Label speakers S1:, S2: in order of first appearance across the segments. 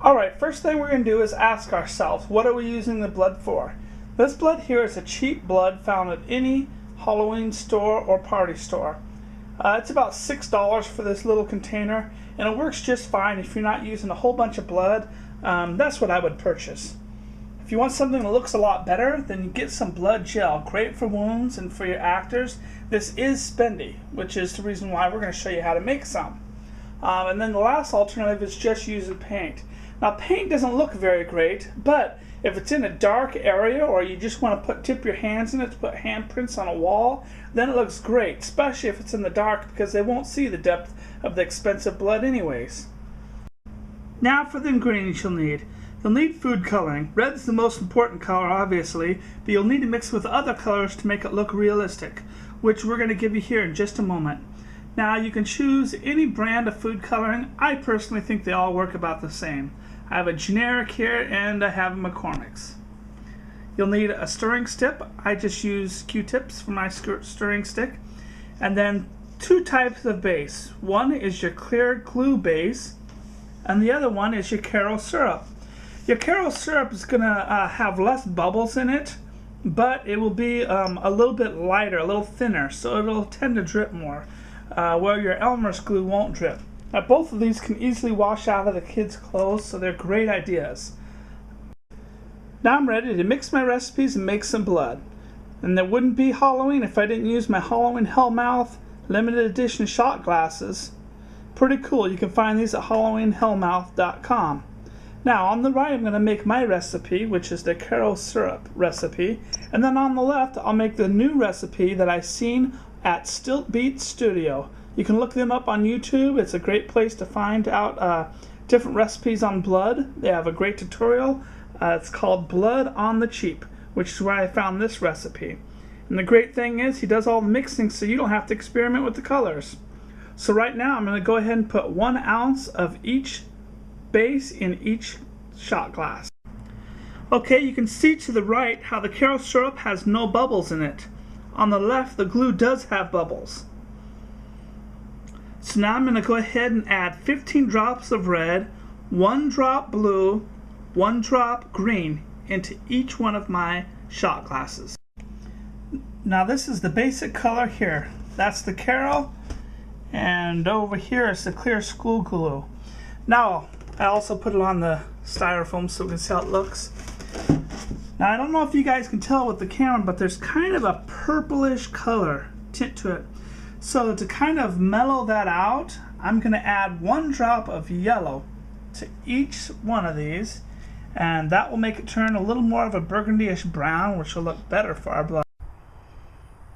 S1: Alright, first thing we're going to do is ask ourselves, what are we using the blood for? This blood here is a cheap blood found at any Halloween store or party store. It's about $6 for this little container, and it works just fine if you're not using a whole bunch of blood. That's what I would purchase. If you want something that looks a lot better, then you get some blood gel. Great for wounds and for your actors. This is spendy, which is the reason why we're going to show you how to make some. And then the last alternative is just using paint. Now paint doesn't look very great, but if it's in a dark area or you just want to dip your hands in it to put handprints on a wall, then it looks great, especially if it's in the dark because they won't see the depth of the expensive blood anyways. Now for the ingredients you'll need. You'll need food coloring. Red's the most important color, obviously, but you'll need to mix with other colors to make it look realistic, which we're going to give you here in just a moment. Now you can choose any brand of food coloring. I personally think they all work about the same. I have a generic here and I have a McCormick's. You'll need a stirring stick. I just use Q-tips for my stirring stick. And then two types of base. One is your clear glue base and the other one is your Karo syrup. Your Karo syrup is going to have less bubbles in it, but it will be a little bit lighter, a little thinner, so it'll tend to drip more, where your Elmer's glue won't drip. Now both of these can easily wash out of the kids' clothes, so they're great ideas. Now I'm ready to mix my recipes and make some blood. And there wouldn't be Halloween if I didn't use my Halloween Hellmouth limited edition shot glasses. Pretty cool. You can find these at HalloweenHellmouth.com. Now on the right I'm going to make my recipe, which is the Karo syrup recipe. And then on the left I'll make the new recipe that I've seen at Stilt Beat Studio. You can look them up on YouTube. It's a great place to find out different recipes on blood. They have a great tutorial. It's called Blood on the Cheap, which is where I found this recipe. And the great thing is he does all the mixing so you don't have to experiment with the colors. So right now I'm going to go ahead and put 1 ounce of each base in each shot glass. Okay, you can see to the right how the Karo syrup has no bubbles in it. On the left the glue does have bubbles. So now I'm going to go ahead and add 15 drops of red, 1 drop blue, 1 drop green into each one of my shot glasses. Now this is the basic color here. That's the Karo, and over here is the clear school glue. Now I also put it on the styrofoam so we can see how it looks. Now I don't know if you guys can tell with the camera, but there's kind of a purplish color tint to it. So to kind of mellow that out, I'm going to add 1 drop of yellow to each one of these, and that will make it turn a little more of a burgundy-ish brown, which will look better for our blood.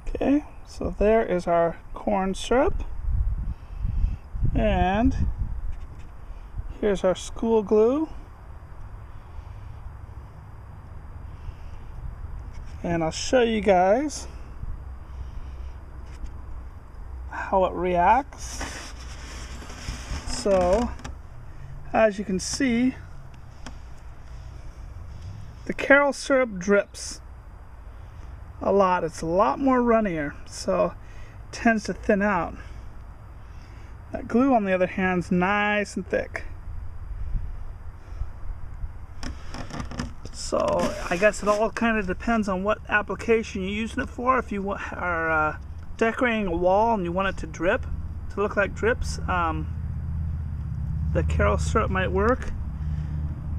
S1: Okay, so there is our corn syrup, and here's our school glue, and I'll show you guys how it reacts. So as you can see, the Karo syrup drips a lot. It's a lot more runnier, so it tends to thin out. That glue on the other hand is nice and thick. So I guess it all kind of depends on what application you're using it for. If you are decorating a wall and you want it to drip, to look like drips, the Karo syrup might work.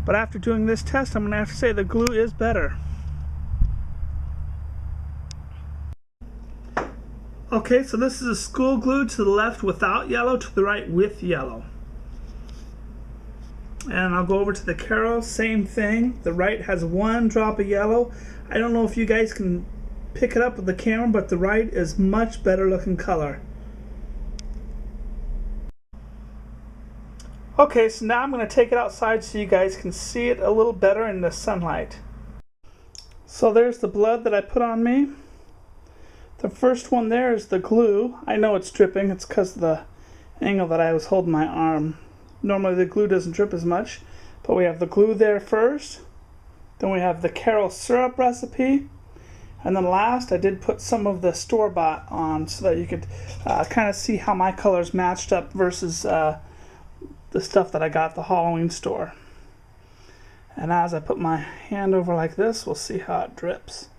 S1: But after doing this test, I'm going to have to say the glue is better. Okay, so this is a school glue to the left without yellow, to the right with yellow. And I'll go over to the Karo, same thing. The right has 1 drop of yellow. I don't know if you guys can pick it up with the camera, but the right is much better looking color. Okay, so now I'm going to take it outside so you guys can see it a little better in the sunlight. So there's the blood that I put on me. The first one there is the glue. I know it's dripping. It's because of the angle that I was holding my arm. Normally the glue doesn't drip as much, but we have the glue there first. Then we have the Karo syrup recipe. And then last, I did put some of the store-bought on so that you could kind of see how my colors matched up versus the stuff that I got at the Halloween store. And as I put my hand over like this, we'll see how it drips.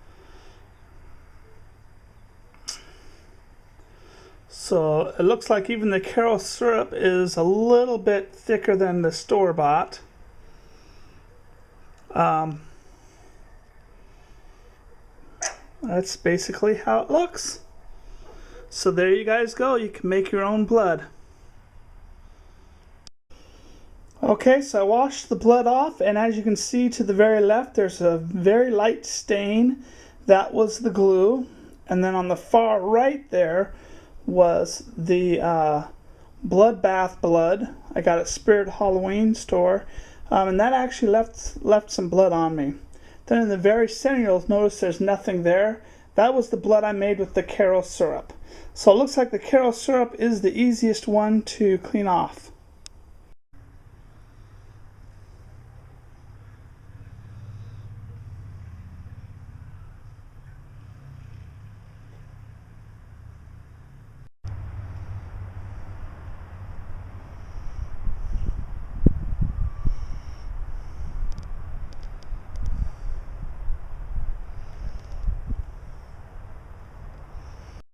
S1: So it looks like even the Karo syrup is a little bit thicker than the store-bought. That's basically how it looks. So there you guys go. You can make your own blood. Okay, so I washed the blood off, and as you can see to the very left, there's a very light stain. That was the glue. And then on the far right there was the bloodbath blood. I got it at Spirit Halloween store. And that actually left some blood on me. Then in the very center, you'll notice there's nothing there. That was the blood I made with the Karo syrup. So it looks like the Karo syrup is the easiest one to clean off.